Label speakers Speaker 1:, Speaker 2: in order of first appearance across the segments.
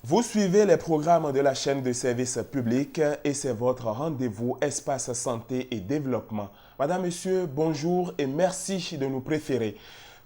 Speaker 1: Vous suivez les programmes de la chaîne de service public et c'est votre rendez-vous Espace Santé et Développement. Madame, Monsieur, bonjour et merci de nous préférer.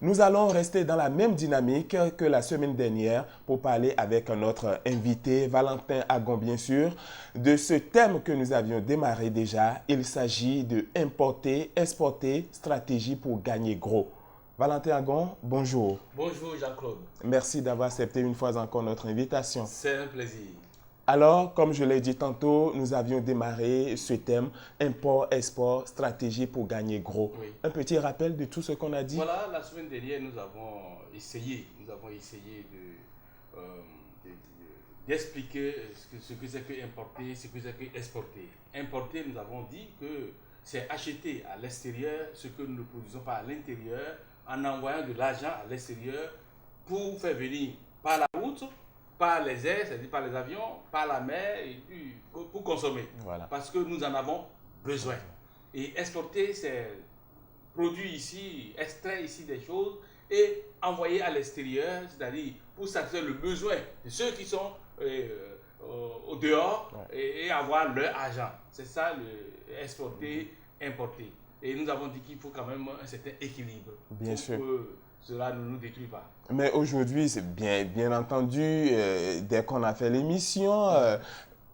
Speaker 1: Nous allons rester dans la même dynamique que la semaine dernière pour parler avec notre invité, Valentin Agon, bien sûr, de ce thème que nous avions démarré déjà. Il s'agit de importer, exporter, stratégie pour gagner gros. Valentin Agon, bonjour.
Speaker 2: Bonjour Jean-Claude.
Speaker 1: Merci d'avoir accepté une fois encore notre invitation.
Speaker 2: C'est un plaisir.
Speaker 1: Alors, comme je l'ai dit tantôt, nous avions démarré ce thème, import, export, stratégie pour gagner gros.
Speaker 2: Oui.
Speaker 1: Un petit rappel de tout ce qu'on a dit.
Speaker 2: Voilà, la semaine dernière, nous avons essayé d'expliquer ce que c'est que importer, ce que c'est que exporter. Importer, nous avons dit que c'est acheter à l'extérieur ce que nous ne produisons pas à l'intérieur en envoyant de l'argent à l'extérieur pour faire venir par la route, par les airs, c'est-à-dire par les avions, par la mer, et puis pour consommer.
Speaker 1: Voilà.
Speaker 2: Parce que nous en avons besoin. Et exporter, c'est produire ici, extraire ici des choses et envoyer à l'extérieur, c'est-à-dire pour satisfaire le besoin de ceux qui sont au dehors et avoir leur argent. C'est ça, le exporter, importer. Et nous avons dit qu'il faut quand même un certain équilibre.
Speaker 1: Bien sûr.
Speaker 2: Pour que cela ne nous détruit pas.
Speaker 1: Mais aujourd'hui, c'est bien entendu, dès qu'on a fait l'émission,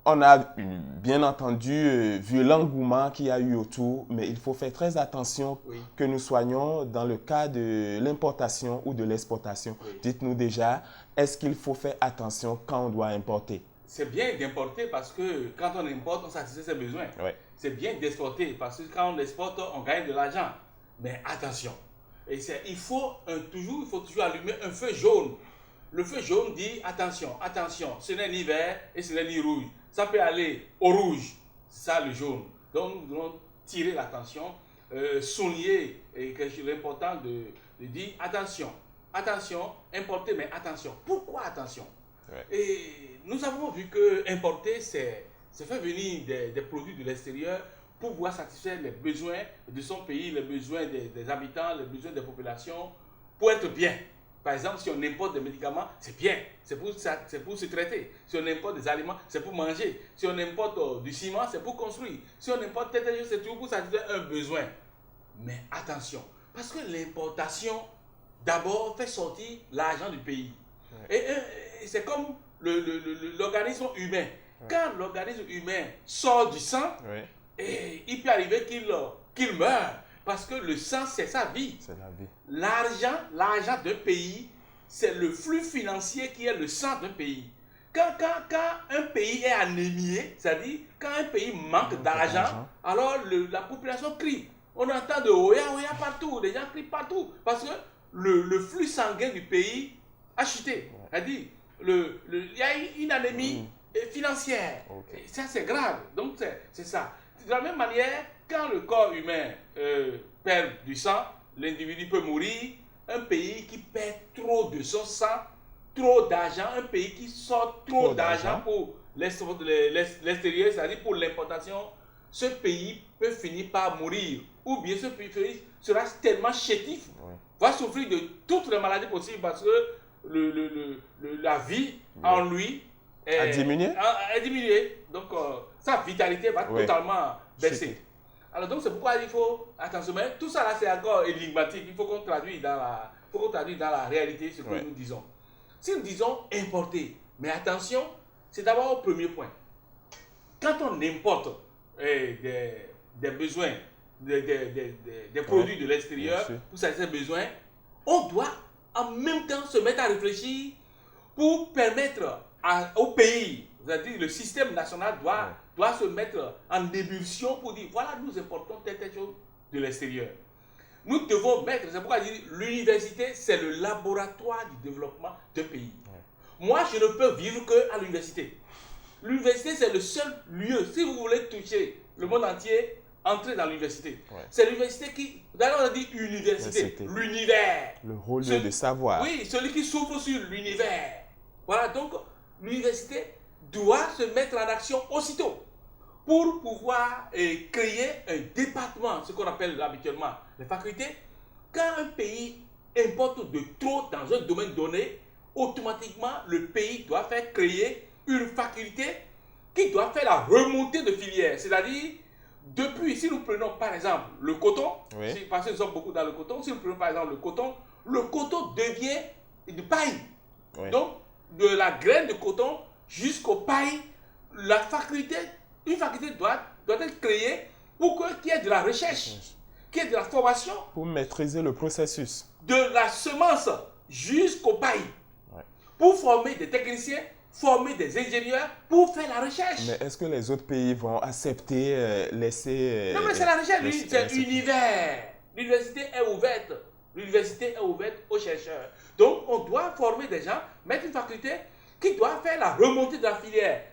Speaker 1: on a bien entendu vu l'engouement qu'il y a eu autour, mais il faut faire très attention que nous soyons dans le cas de l'importation ou de l'exportation.
Speaker 2: Oui.
Speaker 1: Dites-nous déjà, est-ce qu'il faut faire attention quand on doit importer?
Speaker 2: C'est bien d'importer parce que quand on importe, on satisfait ses besoins.
Speaker 1: Oui.
Speaker 2: C'est bien d'exporter parce que quand on exporte, on gagne de l'argent. Mais attention, il faut toujours allumer un feu jaune. Le feu jaune dit attention, attention, ce n'est ni vert et ce n'est ni rouge. Ça peut aller au rouge, c'est ça le jaune. Donc nous devons tirer l'attention, souligner l'important de dire attention, attention, importer, mais attention. Pourquoi attention? Et nous avons vu que importer, c'est faire venir des produits de l'extérieur pour pouvoir satisfaire les besoins de son pays, les besoins des habitants, les besoins des populations, pour être bien. Par exemple, si on importe des médicaments, c'est bien, c'est pour se traiter. Si on importe des aliments, c'est pour manger. Si on importe du ciment, c'est pour construire. Si on importe telle chose, c'est toujours pour satisfaire un besoin. Mais attention, parce que l'importation, d'abord, fait sortir l'argent du pays. Et c'est comme l'organisme humain. Quand l'organisme humain sort du sang, et il peut arriver qu'il meure. Parce que le sang, c'est sa vie.
Speaker 1: C'est la vie.
Speaker 2: L'argent d'un pays, c'est le flux financier qui est le sang d'un pays. Quand un pays est anémié, c'est-à-dire quand un pays manque d'argent, alors la population crie. On entend de Oya Oya partout, les gens crient partout. Parce que le flux sanguin du pays a chuté. C'est-à-dire, il y a une anémie financière. Et ça, c'est grave. Donc, c'est ça. De la même manière, quand le corps humain perd du sang, l'individu peut mourir. Un pays qui perd trop de son sang, trop d'argent, un pays qui sort trop d'argent pour l'extérieur, c'est-à-dire pour l'importation, ce pays peut finir par mourir. Ou bien ce pays sera tellement chétif, va souffrir de toutes les maladies possibles parce que la vie en lui
Speaker 1: a
Speaker 2: diminué. Donc, sa vitalité va totalement baisser. Alors, donc, c'est pourquoi il faut attention. Mais tout ça, là, c'est encore énigmatique. Il faut qu'on traduise dans la réalité ce que nous disons. Si nous disons importer, mais attention, c'est d'abord au premier point. Quand on importe des besoins, des produits de l'extérieur pour satisfaire ses besoins, on doit en même temps se mettre à réfléchir pour permettre au pays, c'est-à-dire le système national doit se mettre en ébullition pour dire voilà, nous importons telle chose de l'extérieur. Nous devons mettre, c'est pourquoi je dis l'université, c'est le laboratoire du développement d'un pays. Moi, je ne peux vivre qu'à l'université. L'université, c'est le seul lieu, si vous voulez toucher le monde entier, entrez dans l'université. C'est l'université qui, d'ailleurs on dit université, l'univers.
Speaker 1: Le rôle de savoir.
Speaker 2: Oui, celui qui s'ouvre sur l'univers. Voilà, donc l'université doit se mettre en action aussitôt pour pouvoir créer un département, ce qu'on appelle habituellement les facultés. Quand un pays importe de trop dans un domaine donné, automatiquement, le pays doit faire créer une faculté qui doit faire la remontée de filière. C'est-à-dire, depuis, si nous prenons par exemple le coton, parce que nous sommes beaucoup dans le coton, si nous prenons par exemple le coton devient de paille. Donc, de la graine de coton jusqu'au paille, une faculté doit être créée pour qu'il y ait de la recherche, qu'il y ait de la formation.
Speaker 1: Pour maîtriser le processus.
Speaker 2: De la semence jusqu'au paille. Pour former des techniciens, former des ingénieurs, pour faire la recherche.
Speaker 1: Mais est-ce que les autres pays vont accepter, laisser...
Speaker 2: Non, mais c'est la recherche, c'est l'univers. L'université est ouverte. L'université est ouverte aux chercheurs. Donc, on doit former des gens, mettre une faculté qui doit faire la remontée de la filière.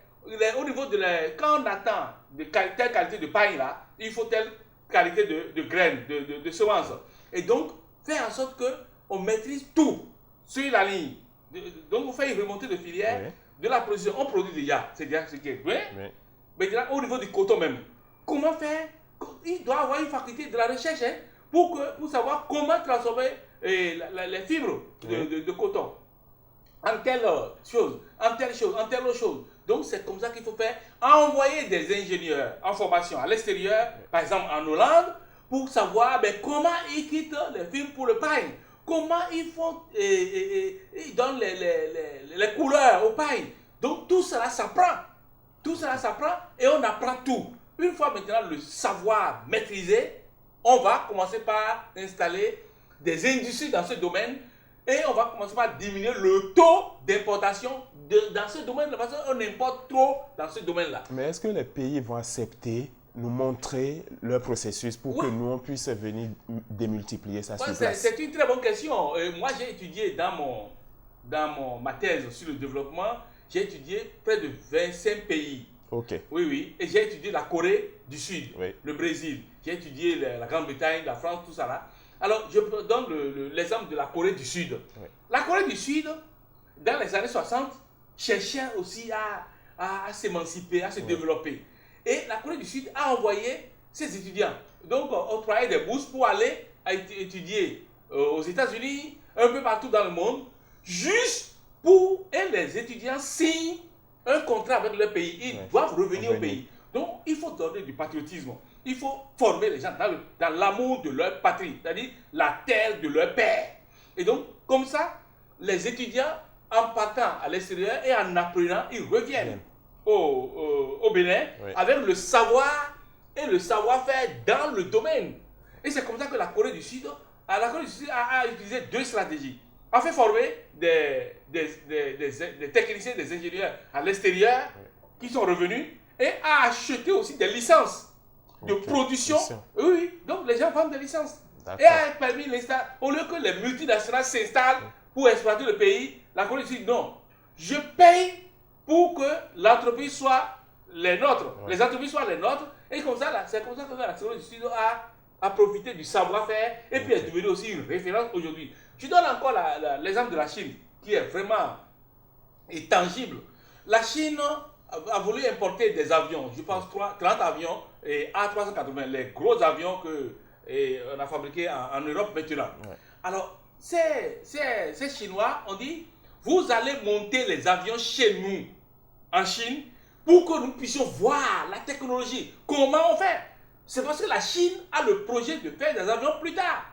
Speaker 2: Au niveau de quand on attend telle qualité de paille là, il faut telle qualité de graines, de semences. Et donc, faire en sorte qu'on maîtrise tout sur la ligne. Donc, on fait une remontée de filière de la production. On produit déjà, c'est déjà ce qui est. Mais déjà, au niveau du coton même, comment faire? Il doit avoir une faculté de la recherche pour savoir comment transformer les fibres de coton en telle chose, en telle chose, en telle autre chose. Donc, c'est comme ça qu'il faut faire. Envoyer des ingénieurs en formation à l'extérieur, par exemple en Hollande, pour savoir comment ils quittent les fibres pour le paille. Comment ils font, ils donnent les couleurs aux pailles. Donc, tout cela s'apprend. Tout cela s'apprend et on apprend tout. Une fois maintenant le savoir maîtrisé, on va commencer par installer des industries dans ce domaine et on va commencer par diminuer le taux d'importation dans ce domaine parce qu'on importe trop dans ce domaine-là.
Speaker 1: Mais est-ce que les pays vont accepter, nous montrer leur processus pour que nous, on puisse venir démultiplier ça sur place?
Speaker 2: C'est une très bonne question. Moi, j'ai étudié dans ma thèse sur le développement, j'ai étudié près de 25 pays. Oui. Et j'ai étudié la Corée du Sud, le Brésil. J'ai étudié la Grande-Bretagne, la France, tout ça là. Alors, je donne l'exemple de la Corée du Sud. La Corée du Sud, dans les années 60, cherchait aussi à s'émanciper, à se développer. Et la Corée du Sud a envoyé ses étudiants. Donc, on travaillait des bourses pour aller étudier aux États-Unis, un peu partout dans le monde, juste pour que les étudiants signent un contrat avec leur pays. Ils doivent revenir au pays. Donc, il faut donner du patriotisme. Il faut former les gens dans l'amour de leur patrie, c'est-à-dire la terre de leur père. Et donc, comme ça, les étudiants, en partant à l'extérieur et en apprenant, ils reviennent au Bénin avec le savoir et le savoir-faire dans le domaine. Et c'est comme ça que la Corée du Sud a utilisé deux stratégies. A fait former des techniciens, des ingénieurs à l'extérieur qui sont revenus et a acheté aussi des licences de production. Oui, donc les gens vendent des licences. Et a permis au lieu que les multinationales s'installent pour exploiter le pays, la Corée du Sud, non. Je paye pour que l'entreprise soit les nôtres. Les entreprises soient les nôtres. Et comme ça, c'est comme ça que la Corée du Sud a profité du savoir-faire et puis est devenue aussi une référence aujourd'hui. Je donne encore l'exemple de la Chine, qui est vraiment tangible. La Chine a voulu importer des avions, je pense 30 avions et A380, les gros avions qu'on a fabriqués en Europe maintenant. Alors, ces Chinois ont dit, vous allez monter les avions chez nous, en Chine, pour que nous puissions voir la technologie. Comment on fait? C'est parce que la Chine a le projet de faire des avions plus tard.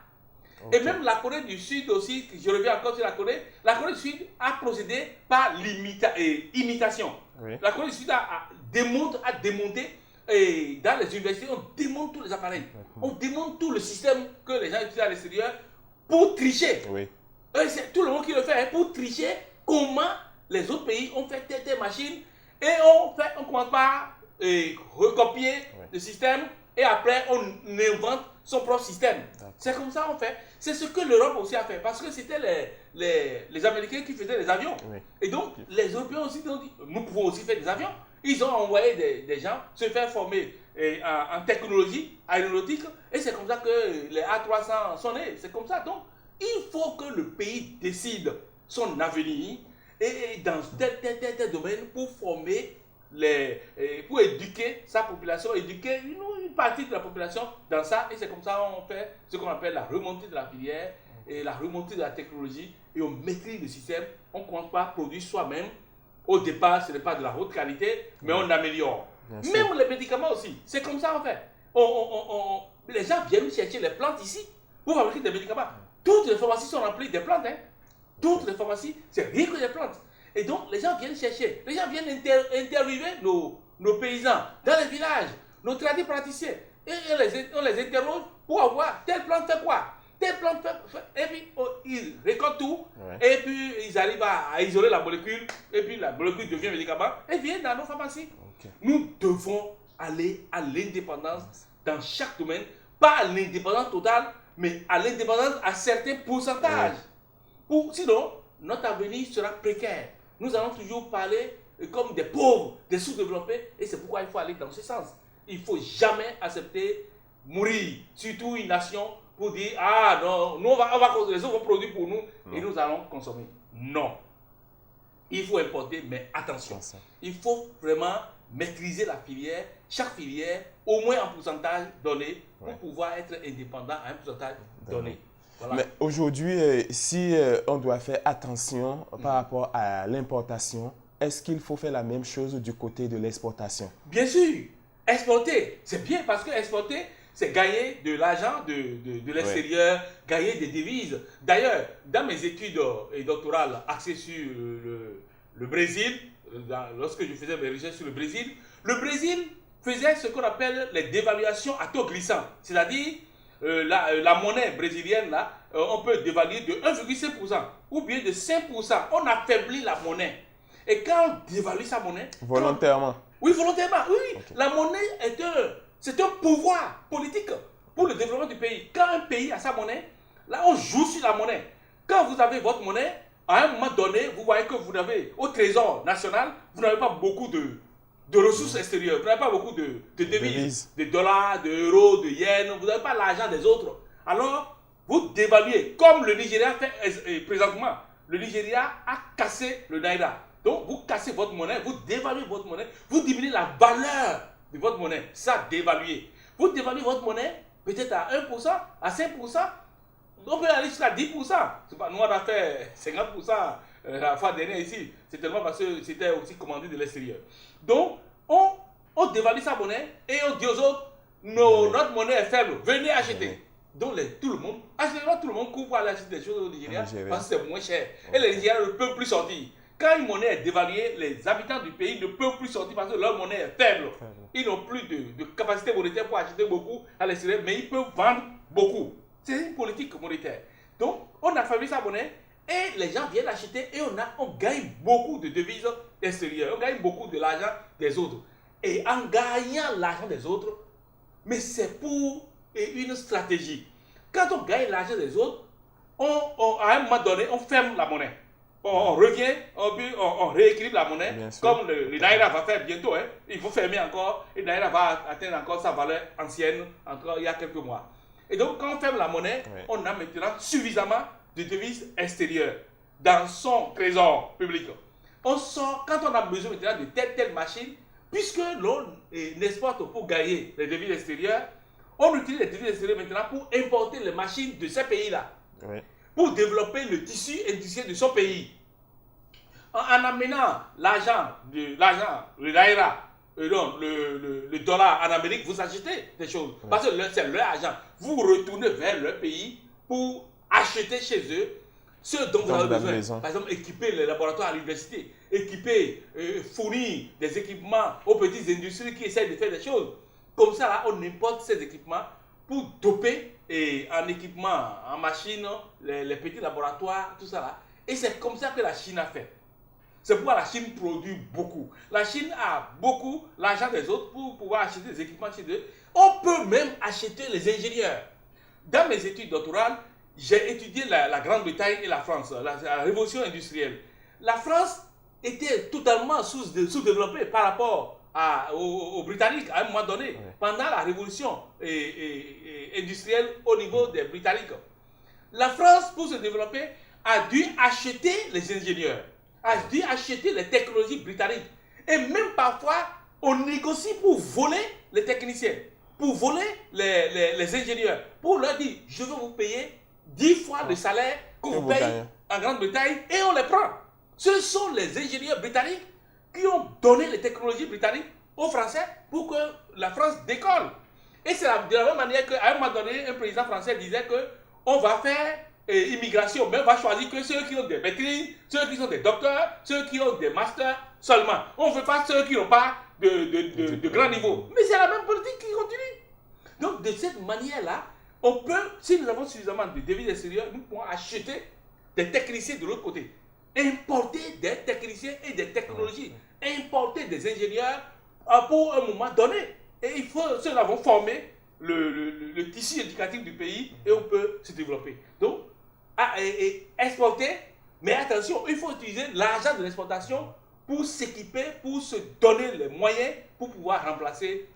Speaker 2: Et même la Corée du Sud aussi, je reviens encore sur la Corée du Sud a procédé par imitation. La Corée du Sud a démonté, et dans les universités, on démonte tous les appareils. On démonte tout le système que les gens utilisent à l'extérieur pour tricher. C'est tout le monde qui le fait pour tricher comment les autres pays ont fait telle machine et on commence par recopier le système et après on invente son propre système. C'est comme ça qu'on fait. C'est ce que l'Europe aussi a fait parce que c'était les Américains qui faisaient les avions. Et donc les Européens aussi ont dit nous pouvons aussi faire des avions. Ils ont envoyé des gens se faire former en technologie aéronautique et c'est comme ça que les A300 sont nés. C'est comme ça. Donc il faut que le pays décide son avenir et dans tel domaine pour former pour éduquer sa population, éduquer une partie de la population dans ça, et c'est comme ça qu'on fait ce qu'on appelle la remontée de la filière et la remontée de la technologie et on maîtrise le système, on ne commence pas à produire soi-même. Au départ, ce n'est pas de la haute qualité, mais on améliore. Même les médicaments aussi, c'est comme ça en fait. Les gens viennent chercher les plantes ici pour fabriquer des médicaments. Toutes les pharmacies sont remplies des plantes. Hein. Toutes les pharmacies, c'est rien que des plantes. Et donc, les gens viennent chercher, les gens viennent interviewer nos paysans dans les villages, nos tradipraticiens. Et on les interroge pour avoir telle plante fait quoi, telle plante fait. Et puis, ils récoltent tout. Et puis, ils arrivent à isoler la molécule. Et puis, la molécule devient médicament. Et viennent dans nos pharmacies. Nous devons aller à l'indépendance dans chaque domaine. Pas à l'indépendance totale, mais à l'indépendance à certains pourcentages. Sinon, notre avenir sera précaire. Nous allons toujours parler comme des pauvres, des sous-développés. Et c'est pourquoi il faut aller dans ce sens. Il ne faut jamais accepter mourir, surtout une nation, pour dire ah non, nous les autres vont produire pour nous et nous allons consommer. Non. Il faut importer, mais attention. Il faut vraiment maîtriser la filière, chaque filière, au moins en pourcentage donné, pour pouvoir être indépendant à un pourcentage donné. Voilà.
Speaker 1: Mais aujourd'hui, si on doit faire attention par rapport à l'importation, est-ce qu'il faut faire la même chose du côté de l'exportation?
Speaker 2: Bien sûr. Exporter, c'est bien parce que exporter, c'est gagner de l'argent de l'extérieur, gagner des devises. D'ailleurs, dans mes études doctorales axées sur le Brésil, lorsque je faisais mes recherches sur le Brésil faisait ce qu'on appelle les dévaluations à taux glissant. C'est-à-dire, la monnaie brésilienne, là, on peut dévaluer de 1,5% ou bien de 5%. On affaiblit la monnaie. Et quand on dévalue sa monnaie...
Speaker 1: Volontairement.
Speaker 2: Oui, volontairement. Oui. Okay. La monnaie c'est un pouvoir politique pour le développement du pays. Quand un pays a sa monnaie, là, on joue sur la monnaie. Quand vous avez votre monnaie, à un moment donné, vous voyez que vous n'avez, au trésor national, vous n'avez pas beaucoup de ressources extérieures. Vous n'avez pas beaucoup de devises, de dollars, d'euros, de yens. Vous n'avez pas l'argent des autres. Alors, vous dévaluez. Comme le Nigeria fait présentement. Le Nigeria a cassé le Naira. Donc, vous cassez votre monnaie, vous dévaluez votre monnaie, vous diminuez la valeur de votre monnaie. Ça, dévaluer. Vous dévaluez votre monnaie, peut-être à 1%, à 5%, on peut aller jusqu'à 10%. Nous, on a fait 50% la fois dernière ici. C'est tellement parce que c'était aussi commandé de l'extérieur. Donc, on dévalue sa monnaie et on dit aux autres, notre monnaie est faible, venez acheter. Donc, tout le monde court pour aller acheter des choses au Nigeria parce que c'est moins cher. Et les Nigériens ne peuvent plus sortir. Quand une monnaie est dévaluée, les habitants du pays ne peuvent plus sortir parce que leur monnaie est faible. Ils n'ont plus de capacité monétaire pour acheter beaucoup à l'extérieur, mais ils peuvent vendre beaucoup. C'est une politique monétaire. Donc, on affaiblit sa monnaie et les gens viennent acheter et on gagne beaucoup de devises extérieures. On gagne beaucoup de l'argent des autres. Et en gagnant l'argent des autres, mais c'est pour une stratégie. Quand on gagne l'argent des autres, à un moment donné, on ferme la monnaie. On revient, on rééquilibre la monnaie, comme le Naira va faire bientôt. Hein. Il faut fermer encore, et le Naira va atteindre encore sa valeur ancienne, encore il y a quelques mois. Et donc, quand on ferme la monnaie, on a maintenant suffisamment de devises extérieures dans son trésor public. On sort, quand on a besoin maintenant de telle machine, puisque l'on exporte pour gagner les devises extérieures, on utilise les devises extérieures maintenant pour importer les machines de ces pays-là. Pour développer le tissu industriel de son pays. En amenant l'argent, le Naira, le dollar en Amérique, vous achetez des choses. Parce que c'est leur argent. Vous retournez vers leur pays pour acheter chez eux ce dont vous avez besoin. Par exemple, équiper les laboratoires à l'université, fournir des équipements aux petites industries qui essaient de faire des choses. Comme ça, là, on importe ces équipements pour doper en équipement, en machine, les petits laboratoires, tout ça là. Et c'est comme ça que la Chine a fait. C'est pourquoi la Chine produit beaucoup. La Chine a beaucoup l'argent des autres pour pouvoir acheter des équipements chez eux. On peut même acheter les ingénieurs. Dans mes études doctorales, j'ai étudié la Grande-Bretagne et la France, la révolution industrielle. La France était totalement sous-développée par rapport aux Britanniques à un moment donné, pendant la révolution industrielle au niveau des Britanniques. La France, pour se développer, a dû acheter les ingénieurs, a dû acheter les technologies britanniques. Et même parfois, on négocie pour voler les techniciens, pour voler les ingénieurs, pour leur dire, je vais vous payer 10 fois le salaire qu'on paye en Grande-Bretagne et on les prend. Ce sont les ingénieurs britanniques qui ont donné les technologies britanniques aux Français pour que la France décolle. Et c'est de la même manière qu'à un moment donné, un président français disait qu'on va faire immigration, mais on va choisir que ceux qui ont des maîtrises, ceux qui sont des docteurs, ceux qui ont des masters seulement. On ne veut pas ceux qui n'ont pas de grand niveau. Mais c'est la même politique qui continue. Donc de cette manière-là, on peut, si nous avons suffisamment de devises extérieures, nous pouvons acheter des techniciens de l'autre côté, importer des techniciens et des technologies, importer des ingénieurs pour un moment donné. Et il faut, si nous avons formé le tissu éducatif du pays et on peut se développer. Donc, exporter, mais attention, il faut utiliser l'argent de l'exportation pour s'équiper, pour se donner les moyens pour pouvoir remplacer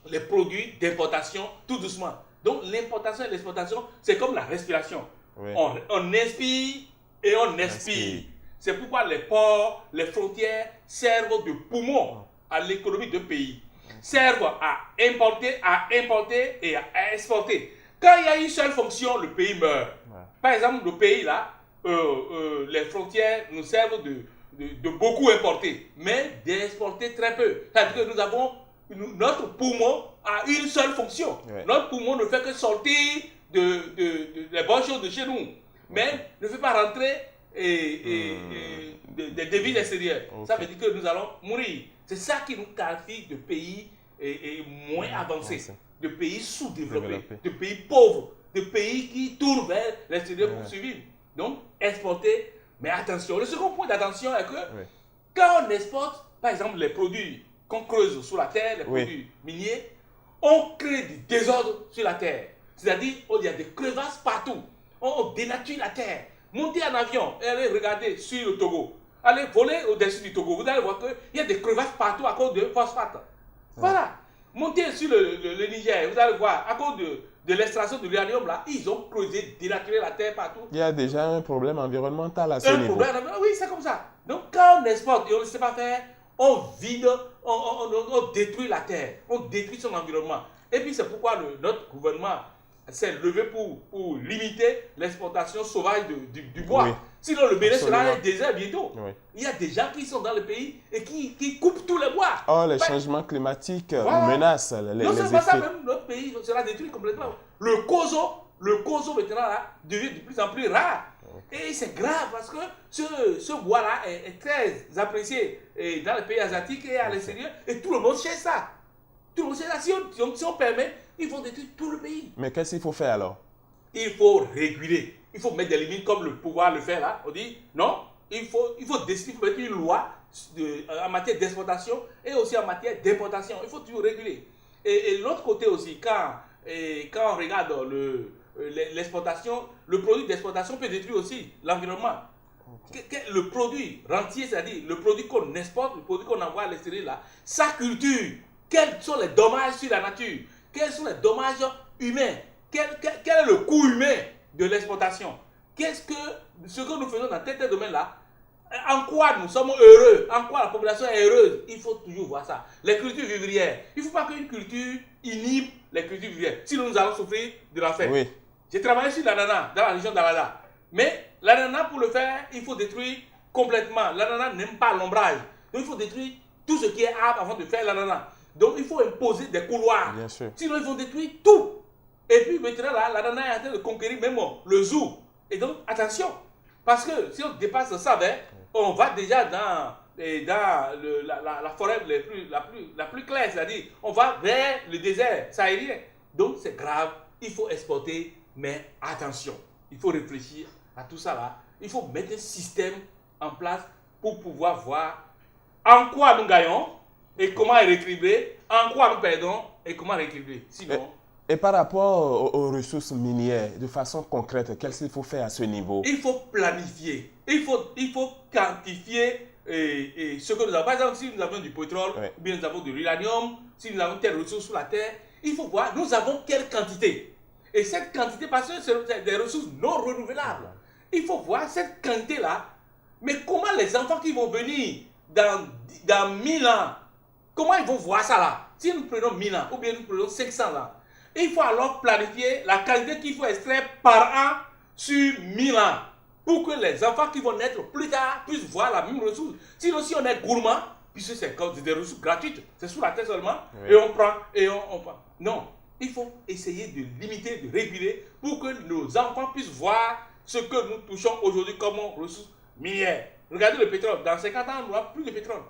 Speaker 2: les produits d'importation tout doucement. Donc l'importation et l'exportation, c'est comme la respiration. Oui. On inspire et on expire. C'est pourquoi les ports, les frontières servent de poumons à l'économie d'un pays. Servent à importer et à exporter. Quand il y a une seule fonction, le pays meurt. Ouais. Par exemple, le pays là, les frontières nous servent de beaucoup importer, mais d'exporter très peu. C'est-à-dire que nous avons notre poumon a une seule fonction. Ouais. Notre poumon ne fait que sortir les bonnes choses de chez nous, mais ne fait pas rentrer des devises extérieures. Okay. Ça veut dire que nous allons mourir. C'est ça qui nous qualifie de pays moins avancés, de pays sous-développés, de pays pauvres, de pays qui tournent vers l'extérieur pour survivre. Donc, exporter, mais attention. Le second point d'attention est que quand on exporte, par exemple, les produits qu'on creuse sous la terre, les produits miniers, on crée du désordre sur la terre. C'est-à-dire, il y a des crevasses partout. On dénature la terre. Montez en avion et allez regarder sur le Togo. Allez voler au-dessus du Togo. Vous allez voir qu'il y a des crevasses partout à cause de phosphate. Voilà. Montez sur le Niger. Vous allez voir, à cause de l'extraction de l'uranium, là, ils ont creusé, dénaturé la terre partout.
Speaker 1: Il y a déjà un problème environnemental à ce niveau.
Speaker 2: Oui, c'est comme ça. Donc, quand on exporte et on ne sait pas faire, on vide, on détruit la terre, on détruit son environnement. Et puis c'est pourquoi notre gouvernement s'est levé pour limiter l'exportation sauvage du bois. Oui. Sinon le Bénin sera un désert bientôt. Oui. Il y a des gens qui sont dans le pays et qui coupent tous les bois.
Speaker 1: Oh, les changements climatiques menacent les
Speaker 2: non,
Speaker 1: effets.
Speaker 2: Non, c'est pas ça même, notre pays sera détruit complètement. Le coso maintenant là, devient de plus en plus rare. Et c'est grave parce que ce bois-là est très apprécié dans les pays asiatiques et à l'extérieur. Et tout le monde cherche ça. Tout le monde cherche ça. Si on permet, ils vont détruire tout le pays.
Speaker 1: Mais qu'est-ce qu'il faut faire alors?
Speaker 2: Il faut réguler. Il faut mettre des limites comme le pouvoir le fait là. On dit non, il faut décider, il faut mettre une loi en matière d'exportation et aussi en matière d'importation. Il faut toujours réguler. Et l'autre côté aussi, quand on regarde l'exportation, le produit d'exportation peut détruire aussi l'environnement. Okay. Le produit rentier, c'est-à-dire le produit qu'on exporte, le produit qu'on envoie à l'extérieur, là, sa culture, quels sont les dommages sur la nature, quels sont les dommages humains, quel est le coût humain de l'exportation, ce que nous faisons dans tel domaine-là, en quoi nous sommes heureux, en quoi la population est heureuse, il faut toujours voir ça. Les cultures vivrières, il ne faut pas qu'une culture inhibe les cultures vivrières, sinon nous allons souffrir de la faim. Oui. J'ai travaillé sur l'ananas dans la région d'Alada. Mais l'ananas, pour le faire, il faut détruire complètement. L'ananas n'aime pas l'ombrage. Donc il faut détruire tout ce qui est arbre avant de faire l'ananas. Donc il faut imposer des couloirs. Bien sûr. Sinon ils vont détruire tout. Et puis maintenant, là, l'ananas est en train de conquérir même le zoo. Et donc attention. Parce que si on dépasse ça, on va déjà dans la forêt la plus claire. C'est-à-dire, on va vers le désert sahélien. Donc c'est grave. Il faut exporter. Mais attention, il faut réfléchir à tout ça là. Il faut mettre un système en place pour pouvoir voir en quoi nous gagnons et comment rééquilibrer, en quoi nous perdons et comment rééquilibrer. Sinon...
Speaker 1: Et par rapport aux ressources minières, de façon concrète, qu'est-ce qu'il faut faire à ce niveau?
Speaker 2: Il faut planifier, il faut quantifier ce que nous avons. Par exemple, si nous avons du pétrole, ou bien nous avons de l'uranium, si nous avons telle ressource sur la terre, il faut voir nous avons quelle quantité. Et cette quantité, parce que c'est des ressources non renouvelables, il faut voir cette quantité-là. Mais comment les enfants qui vont venir dans 1000 ans, comment ils vont voir ça là? Si nous prenons 1000 ans, ou bien nous prenons 500 ans, Il faut alors planifier la quantité qu'il faut extraire par an sur 1000 ans pour que les enfants qui vont naître plus tard puissent voir la même ressource. Sinon, si on est gourmand, puisque c'est des ressources gratuites, c'est sous la terre seulement, et on prend, et on prend. Non, il faut essayer de limiter, de réguler pour que nos enfants puissent voir ce que nous touchons aujourd'hui comme ressources minières. Regardez le pétrole, dans 50 ans, on n'aura plus de pétrole.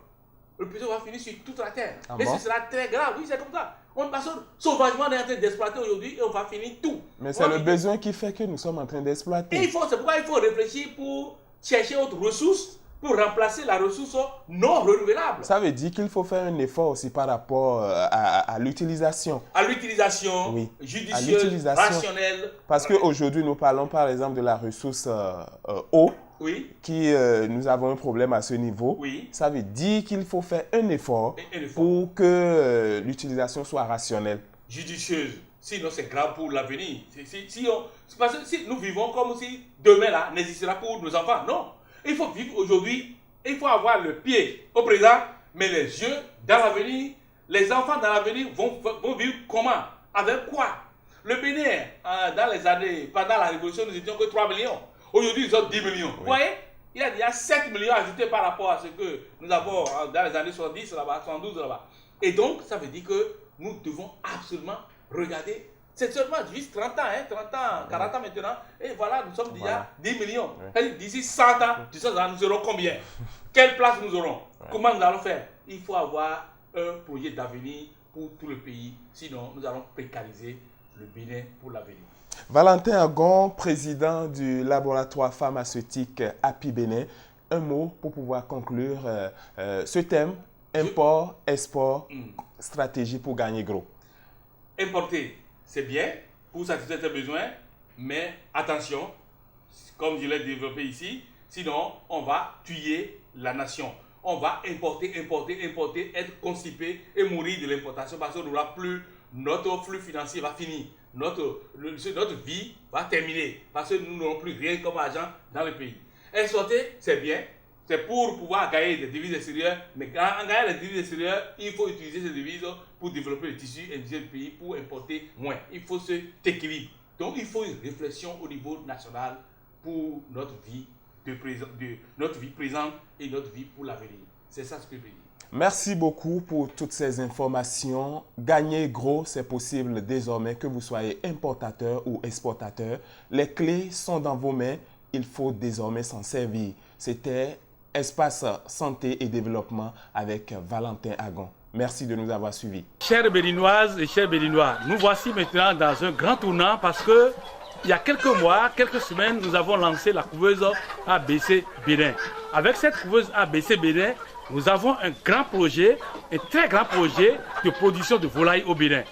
Speaker 2: Le pétrole va finir sur toute la terre.
Speaker 1: Ah
Speaker 2: et
Speaker 1: bon?
Speaker 2: ce sera très grave, oui, c'est comme ça. On passe sauvagement, on est en train d'exploiter aujourd'hui et on va finir tout.
Speaker 1: Mais c'est le besoin qui fait que nous sommes en train d'exploiter.
Speaker 2: C'est pourquoi il faut réfléchir pour chercher autre ressource pour remplacer la ressource non renouvelable.
Speaker 1: Ça veut dire qu'il faut faire un effort aussi par rapport à l'utilisation.
Speaker 2: À l'utilisation
Speaker 1: Oui.
Speaker 2: judicieuse, rationnelle.
Speaker 1: Parce qu'aujourd'hui, nous parlons par exemple de la ressource eau,
Speaker 2: Oui.
Speaker 1: qui nous avons un problème à ce niveau.
Speaker 2: Oui.
Speaker 1: Ça veut dire qu'il faut faire un effort
Speaker 2: Un effort.
Speaker 1: pour que l'utilisation soit rationnelle.
Speaker 2: Judicieuse. Sinon, c'est grave pour l'avenir. Parce que si nous vivons comme si demain là n'existera pour nos enfants. Non. Il faut vivre aujourd'hui. Il faut avoir le pied au présent, mais les yeux dans l'avenir. Les enfants dans l'avenir vont vivre comment? Avec quoi? Le Bénin, dans les années, pendant la Révolution, nous étions que 3 millions. Aujourd'hui, ils ont 10 millions.
Speaker 1: Oui.
Speaker 2: Vous voyez? Il y a 7 millions ajoutés par rapport à ce que nous avons dans les années 70 là-bas, 72 là-bas. Et donc, ça veut dire que nous devons absolument regarder. C'est seulement juste 30 ans, 40 ans maintenant. Et voilà, nous sommes déjà 10 millions. D'ici 100 ans, nous serons combien? Quelle place nous aurons? Comment nous allons faire? Il faut avoir un projet d'avenir pour tout le pays. Sinon, nous allons précariser le Bénin pour l'avenir.
Speaker 1: Valentin Agon, président du laboratoire pharmaceutique API Bénin, un mot pour pouvoir conclure ce thème, import, export, stratégie pour gagner gros.
Speaker 2: Importer, c'est bien pour satisfaire tes besoins, mais attention, comme je l'ai développé ici, sinon on va tuer la nation. On va importer, être constipé et mourir de l'importation parce qu'on n'aura plus, notre flux financier va finir. Notre vie va terminer parce que nous n'aurons plus rien comme argent dans le pays. Exporter, c'est bien, c'est pour pouvoir gagner des devises extérieures, mais en gagnant des devises extérieures, il faut utiliser ces devises pour développer le tissu industriel du pays, pour importer moins. Il faut cet équilibre. Donc il faut une réflexion au niveau national pour notre vie, notre vie présente et notre vie pour l'avenir. C'est ça ce que je veux dire.
Speaker 1: Merci beaucoup pour toutes ces informations. Gagner gros, c'est possible désormais que vous soyez importateur ou exportateur. Les clés sont dans vos mains. Il faut désormais s'en servir. C'était Espace Santé et Développement avec Valentin Agon. Merci de nous avoir suivis.
Speaker 2: Chères Béninoises et chers Béninois, nous voici maintenant dans un grand tournant parce que il y a quelques mois, quelques semaines, nous avons lancé la couveuse ABC Bénin. Avec cette couveuse ABC Bénin, nous avons un grand projet, un très grand projet de production de volailles au Bénin.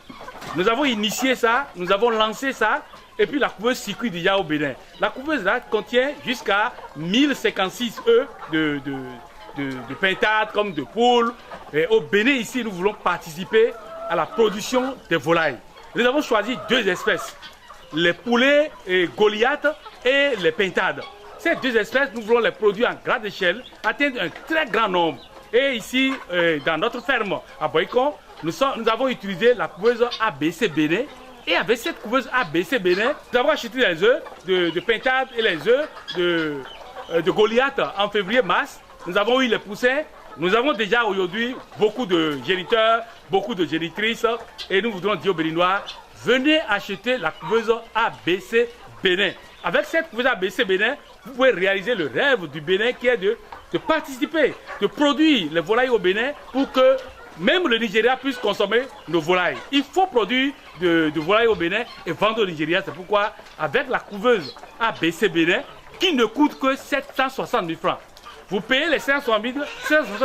Speaker 2: Nous avons initié ça, nous avons lancé ça, et puis la couveuse circuit déjà au Bénin. La couveuse là contient jusqu'à 1056 œufs de pintades comme de poules. Et au Bénin ici, nous voulons participer à la production des volailles. Nous avons choisi 2 espèces, les poulets et Goliath et les pintades. Ces 2 espèces, nous voulons les produire en grande échelle, atteindre un très grand nombre. Et ici, dans notre ferme à Boycon, nous avons utilisé la couveuse ABC Bénin. Et avec cette couveuse ABC Bénin, nous avons acheté les œufs de pintade et les œufs de Goliath en février-mars. Nous avons eu les poussins. Nous avons déjà aujourd'hui beaucoup de géniteurs, beaucoup de génitrices. Et nous voudrons dire aux Béninois, venez acheter la couveuse ABC Bénin. Avec cette couveuse ABC Bénin, vous pouvez réaliser le rêve du Bénin qui est de participer, de produire les volailles au Bénin pour que même le Nigeria puisse consommer nos volailles. Il faut produire de volailles au Bénin et vendre au Nigeria. C'est pourquoi, avec la couveuse ABC Bénin, qui ne coûte que 760 000 francs, vous payez les 560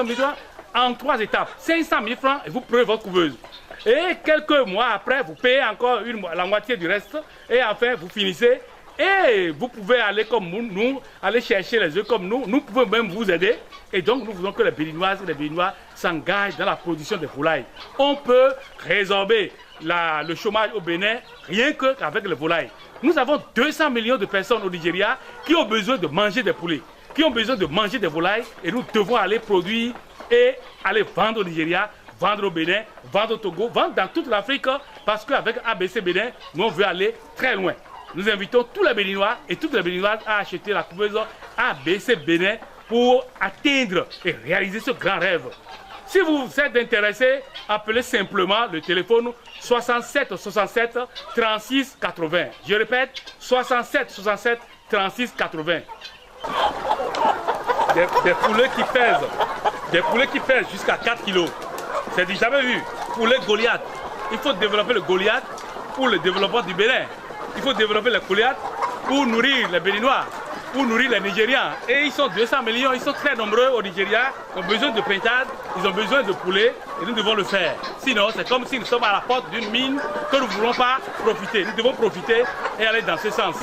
Speaker 2: 000 francs en 3 étapes. 500 000 francs et vous prenez votre couveuse. Et quelques mois après, vous payez encore la moitié du reste. Et enfin, vous finissez. Et vous pouvez aller comme nous, aller chercher les œufs comme nous. Nous pouvons même vous aider. Et donc, nous voulons que les Béninoises et les Béninois s'engagent dans la production des volailles. On peut résorber le chômage au Bénin rien qu'avec les volailles. Nous avons 200 millions de personnes au Nigeria qui ont besoin de manger des poulets, qui ont besoin de manger des volailles. Et nous devons aller produire et aller vendre au Nigeria,
Speaker 3: vendre au Bénin, vendre au Togo, vendre dans toute l'Afrique, parce qu'avec ABC Bénin, nous on veut aller très loin. Nous invitons tous les Béninois et toutes les Béninoises à acheter la couveuse ABC Bénin pour atteindre et réaliser ce grand rêve. Si vous êtes intéressé, appelez simplement le téléphone 67 67 36 80. Je répète, 67 67 36 80. Des poulets qui pèsent jusqu'à 4 kilos. C'est du jamais vu. Poulet Goliath. Il faut développer le Goliath pour le développement du Bénin. Il faut développer le Goliath pour nourrir les Béninois, pour nourrir les Nigérians. Et ils sont 200 millions, ils sont très nombreux au Nigeria. Ils ont besoin de pintade, ils ont besoin de poulet et nous devons le faire. Sinon, c'est comme si nous sommes à la porte d'une mine que nous ne voulons pas profiter. Nous devons profiter et aller dans ce sens.